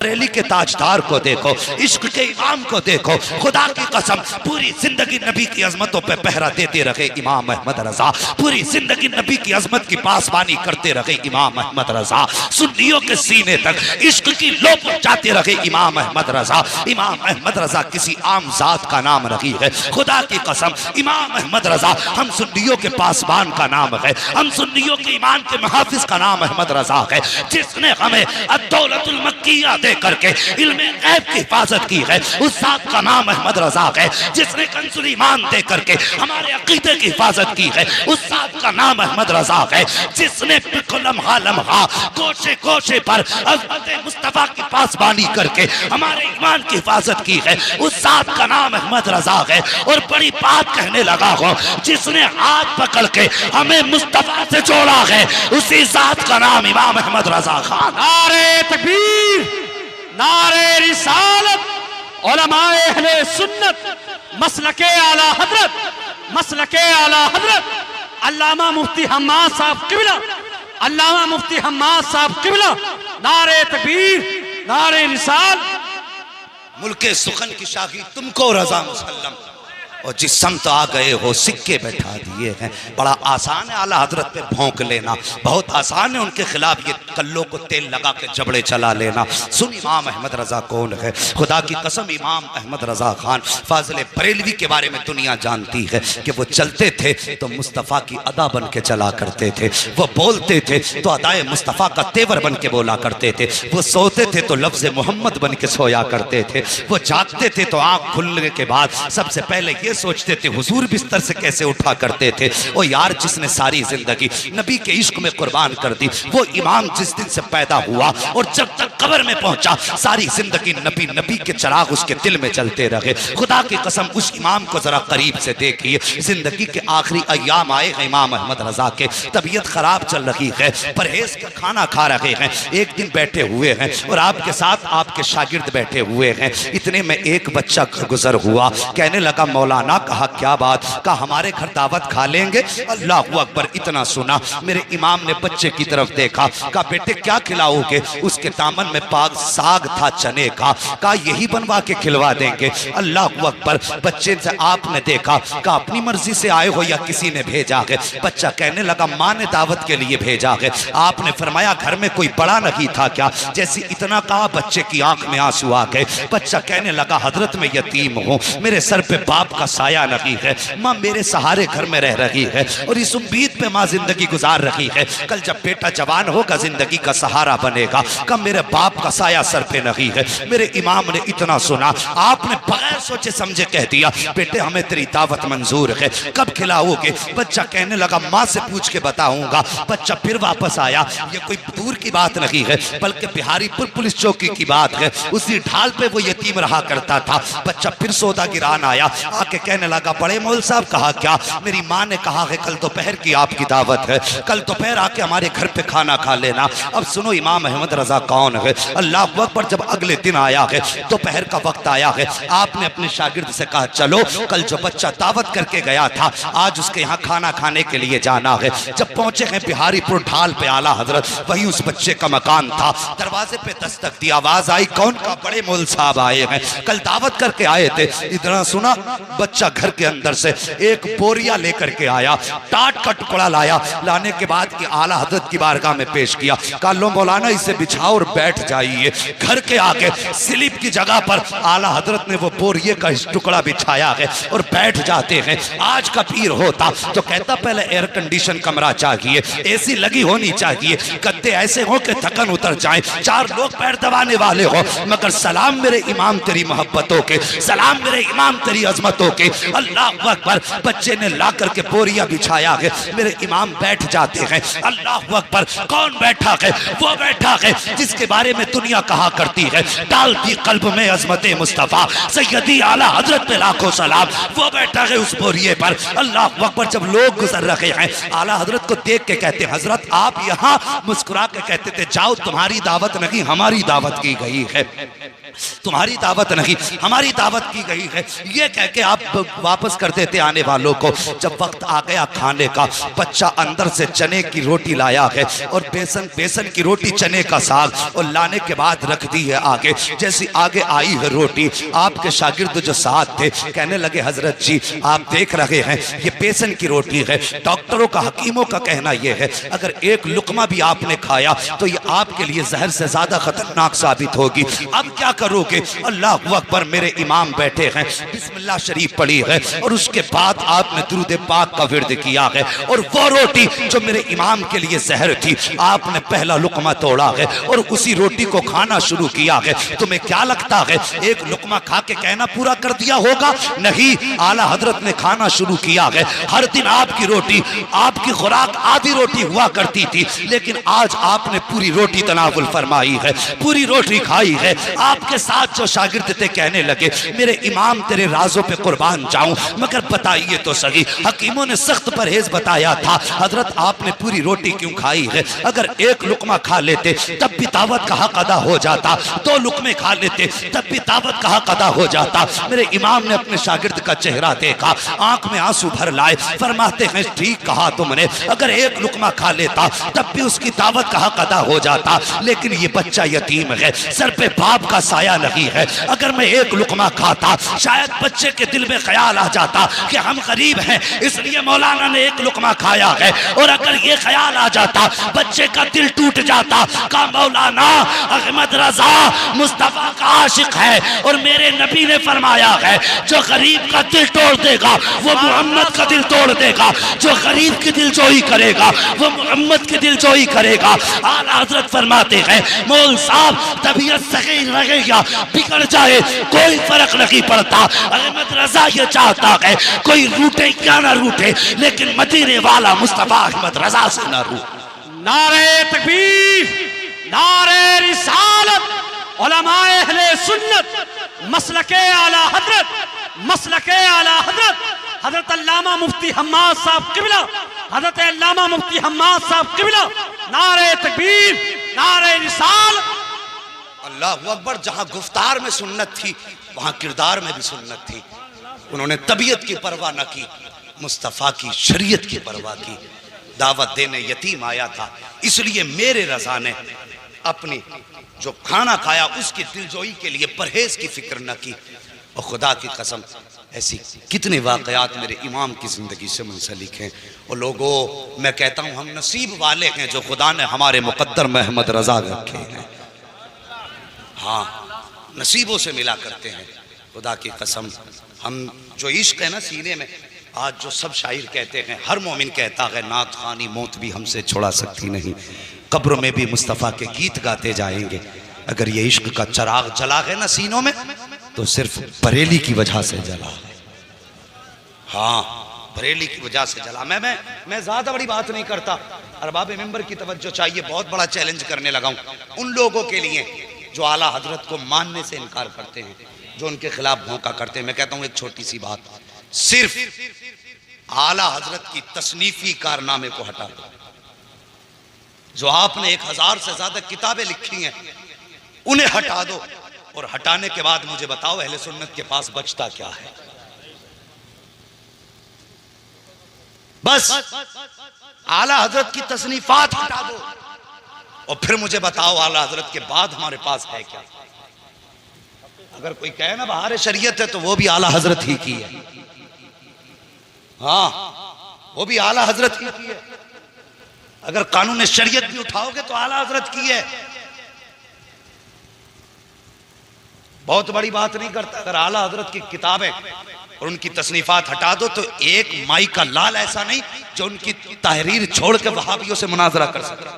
बरेली के ताजदार को देखो, इश्क के इमाम को देखो, खुदा की कसम पूरी जिंदगी नबी की अजमतों पे पहरा देते रहे इमाम अहमद रजा, पूरी जिंदगी नबी की अजमत की पासबानी करते रहे इमाम अहमद रजा, सुन्नियों के सीने तक इश्क की लो पहुंचाते रहे इमाम अहमद रजा। इमाम अहमद रजा किसी आम जात का नाम नहीं है, खुदा की कसम इमाम अहमद रजा हम सुन्नियों के पासबान का नाम है, हम सुन्नियों के ईमान के मुहाफिज का नाम अहमद रजा है, जिसने हमें अद्दौलतुल मक्किया करके इल्मे गैब की हिफाजत की है, उस जात का नाम अहमद रजा है, जिसने कंजुल ईमान दे करके हमारे अकीदे की हिफाजत की है, उस जात का नाम अहमद रजा है, जिसने लम्हा लम्हा कोशे कोशे पर हज़रत मुस्तफा की पासबानी करके हमारे ईमान की हिफाजत की है, उस जात का नाम अहमद रजा है। और बड़ी बात कहने लगा हो, जिसने हाथ पकड़ के हमें मुस्तफा से जोड़ा है, उसी जात का नाम इमाम अहमद रजा खान। नारे तकबीर, नारे रिसालत, उलमाए अहले सुन्नत, मसलके आला हजरत, मसलके आला हजरत अल्लामा मुफ्ती हम्माद साहब किबला, अल्लामा मुफ्ती हम्माद साहब किबला। नारे तकबीर, नारे रिसाल। मुल्के सुखन की शाही तुमको रजा मुसल्लम, और जिस समत आ गए हो सिक्के बैठा दिए हैं। बड़ा आसान है आला हजरत पे भौंक लेना, बहुत आसान है उनके खिलाफ ये कल्लों को तेल लगा के जबड़े चला लेना। सुन इमाम अहमद रजा कौन है, खुदा की कसम इमाम अहमद रजा खान फाजिल बरेलवी के बारे में दुनिया जानती है कि वो चलते थे तो मुस्तफ़ा की अदा बन के चला करते थे, वो बोलते थे तो अदाए मुस्तफ़ा का तेवर बन के बोला करते थे, वो सोते थे तो लफ्ज़ मोहम्मद बन के सोया करते थे, वो जागते थे तो आँख खुलने के बाद सबसे पहले ये सोचते थे हुजूर बिस्तर से कैसे उठा करते थे। ओ यार, जिसने सारी जिंदगी नबी के इश्क में कुर्बान कर दी, वो इमाम जिस दिन से पैदा हुआ और जब तक कब्र में पहुंचा सारी जिंदगी नबी नबी के चिराग उसके दिल में जलते रहे। खुदा की कसम उस इमाम को जरा करीब से देखिए, जिंदगी के आखिरी अय्याम आए हैं इमाम अहमद रजा के, तबीयत खराब चल रही है, परहेज का खाना खा रहे हैं, एक दिन बैठे हुए हैं और आपके साथ आपके शागिर्द बैठे हुए हैं, इतने में एक बच्चा गुजर हुआ, कहने लगा मौलाना, कहा क्या बात, कहा हमारे घर दावत खा लेंगे। अल्लाह अकबर, इतना सुना मेरे इमाम ने बच्चे की तरफ देखा, कहा बेटे क्या खिलाओगे, उसके दामन में पाक साग था चने का, कहा यही बनवा के खिलवा देंगे। अल्लाह अकबर, बच्चे से आपने देखा, कहा अपनी मर्जी से आए हो या किसी ने भेजा है। बच्चा कहने लगा माँ ने दावत के लिए भेजा है। आपने फरमाया घर में कोई बड़ा नहीं था क्या, जैसी इतना कहा बच्चे की आंख में आंसू आ गए। बच्चा कहने लगा हजरत मैं यतीम हूँ, मेरे सर पे बाप का साया नहीं है, माँ मेरे सहारे घर में रह रही है और इस उम्मीद पे माँ जिंदगी गुजार रही है, कल जब बेटा जवान होगा जिंदगी का सहारा बनेगा, कब मेरे बाप का साया सर पे नहीं है। मेरे इमाम ने इतना सुना, आपने बगैर सोचे समझे कह दिया बेटे हमें तेरी दावत मंजूर है, कब खिलाओगे। बच्चा कहने लगा माँ से पूछ के बताऊंगा। बच्चा फिर वापस आया, ये कोई दूर की बात नहीं है बल्कि बिहारीपुर पुलिस चौकी की बात है, उसी ढाल पे वो यतीम रहा करता था। बच्चा फिर सौदा गिरान आया, आके कहने लगा बड़े मौल साहब, कहा क्या, मेरी माँ ने कहा है कल दोपहर की आपकी दावत है, कल दोपहर आके हमारे घर पे खाना खा लेना। अब सुनो इमाम अहमद रजा कौन है। अल्लाह अकबर, जब अगले दिन आया है, दोपहर का वक्त आया है, आपने अपने शागिर्द से कहा चलो कल जो बच्चा दावत करके गया था आज उसके यहाँ खाना खाने के लिए जाना है। जब पहुंचे हैं बिहारीपुर ढाल पे आला हजरत, वही उस बच्चे का मकान था। दरवाजे पे दस्तक दी, आवाज आई कौन, का बड़े मौल साहब आए हैं, कल दावत करके आए थे। इतना सुना बच्चा घर के अंदर से एक बोरिया लेकर के आया, टाट का टुकड़ा लाया, लाने के बाद कि आला हजरत की बारगाह में पेश किया, कहा लो मौलाना इसे बिछाओ और बैठ जाइए। घर के आगे स्लिप की जगह पर आला हजरत ने वो बोरिये का टुकड़ा बिछाया है और बैठ जाते हैं। आज का पीर होता तो कहता पहले एयर कंडीशन कमरा चाहिए, एसी लगी होनी चाहिए, गद्दे ऐसे हो कि थकन उतर जाए, चार लोग पैर दबाने वाले हो, मगर सलाम मेरे इमाम तेरी मोहब्बतों के, सलाम मेरे इमाम तेरी अजमतों के। अल्लाह अकबर, बच्चे ने ला करके बोरिया बिछाया है, मेरे इमाम बैठ जाते हैं। अल्लाह अकबर, कौन बैठा है, वो बैठा है जिसके बारे में दुनिया कहा करती है डालती कल्ब में अजमत मुस्तफा सैयदी आला हजरत पे लाखों सलाम, वो बैठा है उस बोरिये पर। अल्लाह अकबर, जब लोग गुजर रहे हैं आला हजरत को देख के कहते हजरत आप यहाँ, मुस्कुरा के कहते थे जाओ तुम्हारी दावत नहीं हमारी दावत की गई है। तुम्हारी दावत नहीं, हमारी दावत की गई है। ये कह के आप वापस कर देते आने वालों को। जब वक्त आ गया खाने का, बच्चा अंदर से चने की रोटी लाया है और बेसन की रोटी, चने का साग, और लाने के बाद रख दी है आगे। जैसी आगे आई है रोटी, आपके शागिर्द जो साथ थे कहने लगे हजरत जी आप देख रहे हैं ये बेसन की रोटी है, डॉक्टरों का, हकीमों का कहना यह है अगर एक लुकमा भी आपने खाया तो ये आपके लिए जहर से ज्यादा खतरनाक साबित होगी। अब क्या करोगे? अल्लाह अकबर, मेरे इमाम बैठे हैं, बिस्मिल्लाह शरीफ पढ़ी है और उसके बाद आपने दुरूद पाक का विर्द किया है, और वो रोटी जो मेरे इमाम के लिए जहर थी आपने पहला लुकमा तोड़ा है और उसी रोटी को खाना शुरू किया है। तुम्हें क्या लगता है एक लुकमा खा के कहना पूरा कर दिया होगा? नहीं, आला हजरत ने खाना शुरू किया है। हर दिन आपकी रोटी, आपकी खुराक आधी रोटी हुआ करती थी, लेकिन आज आपने पूरी रोटी तनावुल फरमाई है, पूरी रोटी खाई है। आपके साथ जो शागिर्द थे कहने लगे मेरे इमाम तेरे राजों पे कुर्बान जाऊं, मगर बताइए तो सही, हकीमों ने सख्त परहेज बताया था, हजरत आपने पूरी रोटी क्यों खाई है? अगर एक लुकमा खा लेते तब भी दावत का हक अदा हो जाता, दो लुकमे खा लेते तब भी दावत का हक अदा हो जाता। मेरे इमाम ने अपने शागिर्द का चेहरा देखा, आंख में आंसू भर लाए, फरमाते हैं ठीक कहा तुमने, अगर एक लुकमा खा लेता तब भी उसकी दावत का हक अदा हो जाता, लेकिन ये बच्चा यतीम है, सर पे बाप का साया नहीं है। अगर मैं एक लुकमा खाता शायद बच्चे के दिल में ख्याल आ जाता कि हम गरीब हैं इसलिए मौलाना ने एक लुकमा खाया है, और अगर ये ख्याल आ जाता बच्चे का दिल टूट जाता का मौलाना अहमद रजा मुस्तफा का आशिक है, और मेरे नबी ने फरमाया है जो गरीब का दिल तोड़ देगा वो मोहम्मद का दिल तोड़ देगा, जो गरीब की दिल जोई करेगा वो मोहम्मद की दिल जोई करेगा। आला हजरत फरमाते हैं मौल साहब तबीयत सही रहे या बिगड़ जाए कोई फर्क नहीं पड़ता, अहमद रजा ये चाहता है कोई रूठे या ना रूठे, लेकिन मदीने वाला मुस्तफा अहमद रजा से ना रूठे। नारे तकबीर, नारे रिसालत, उलमाए अहले सुन्नत, मसलके आला हजरत, मसलके आला हजरत, हजरत अल्लामा मुफ्ती हम्माद साहब किबला, हजरत अल्लामा मुफ्ती हम्माद साहब किबला, नारे तकबीर, नारे रिसालत। अल्लाह अकबर, जहां गुफ्तार में सुन्नत थी वहां किरदार में भी सुन्नत थी। उन्होंने तबीयत की परवाह न की, मुस्तफ़ा की शरीयत की परवाह की। दावत देने यतीम आया था, इसलिए मेरे रजा ने अपनी जो खाना खाया उसकी दिलजोई के लिए परहेज की फिक्र न की। और खुदा की कसम ऐसी कितने वाकयात मेरे इमाम की ज़िंदगी से मुंसलिक हैं। और लोगों, मैं कहता हूँ हम नसीब वाले हैं जो खुदा ने हमारे मुकद्दर में अहमद रजा रखे हैं। हाँ, नसीबों से मिला करते हैं। खुदा की कसम, हम जो इश्क है ना सीने में, आज जो सब शायर कहते हैं, हर मोमिन कहता है नात खानी मौत भी हमसे छोड़ा सकती नहीं, कब्र में भी मुस्तफ़ा के गीत गाते जाएंगे। अगर ये इश्क का चराग जला है ना सीनों में तो सिर्फ बरेली की वजह से जला है। हाँ, बरेली की वजह से जला। मैं ज्यादा बड़ी बात नहीं करता, अरबाब मिंबर की तवज्जो चाहिए। बहुत बड़ा चैलेंज करने लगा हूं उन लोगों के लिए जो आला हजरत को मानने से इनकार करते हैं, जो उनके खिलाफ भौंका करते हैं। मैं कहता हूं एक छोटी सी बात, सिर्फ आला हजरत की तसनीफी कारनामे को हटा दो। जो आपने 1000 से ज्यादा किताबें लिखी हैं उन्हें हटा दो, और हटाने के बाद मुझे बताओ अहले सुन्नत के पास बचता क्या है? बस आला हजरत की तसनीफात हटा दो और फिर मुझे बताओ आला हजरत के बाद हमारे पास है क्या? अगर कोई कहे ना बहार शरीयत है तो वो भी आला हजरत ही की है। हाँ, वो भी आला हजरत ही की है। अगर कानून शरीयत भी उठाओगे तो आला हजरत की है। बहुत बड़ी बात नहीं करता। अगर आला हजरत की किताबें और उनकी तसनीफात हटा दो तो एक माई का लाल ऐसा नहीं जो उनकी तहरीर छोड़ के वहाबियों से मुनाजरा कर सके।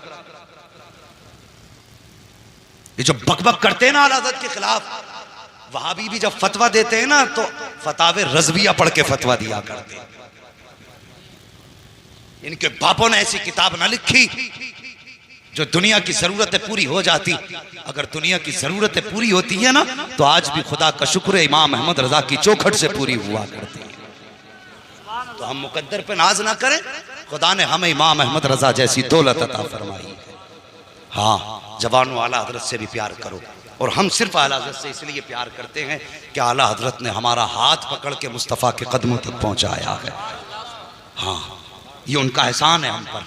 ये जो बकबक करते हैं ना आला हजरत के खिलाफ, वहाबी भी जब फतवा देते हैं ना तो फतावे रज़विया पढ़ के फतवा दिया करते हैं। इनके बापों ने ऐसी किताब ना लिखी जो दुनिया की जरूरतें पूरी हो जाती। अगर दुनिया की जरूरतें पूरी होती है ना तो आज भी खुदा का शुक्र है इमाम अहमद रजा की चौखट से पूरी हुआ करती है। तो हम मुकद्दर पे नाज ना करें, खुदा ने हमें इमाम अहमद रजा जैसी दौलत अता फरमाई है। हाँ, जवानों आला हजरत से भी प्यार करो और हम सिर्फ आला हज़रत से इसलिए प्यार करते हैं कि आला हज़रत ने हमारा हाथ पकड़ के मुस्तफ़ा के कदमों तक पहुंचाया है। हाँ, ये उनका एहसान है हम पर।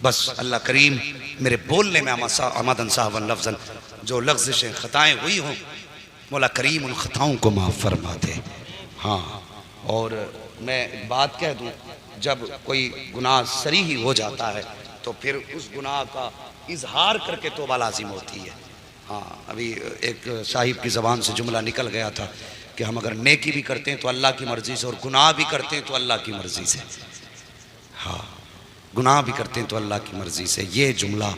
बस अल्लाह करीम मेरे बोलने में अमदन साहब लफ्ज़न जो लफ्ज़ें ख़ताएँ हुई हों, मौला करीम उन ख़ताओं को माफ़ फरमा दे। हाँ, और मैं एक बात कह दूँ, जब कोई गुनाह सरी ही हो जाता है तो फिर उस गुनाह का इजहार करके तौबा लाजिम होती है। हाँ, अभी एक साहिब की ज़बान से जुमला निकल गया था कि हम अगर नेकी भी करते हैं तो अल्लाह की मर्ज़ी से, और गुनाह भी करते हैं तो अल्लाह की मर्ज़ी से। हाँ, गुनाह भी करते हैं तो अल्लाह की मर्ज़ी से, ये जुमला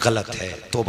गलत है। तौबा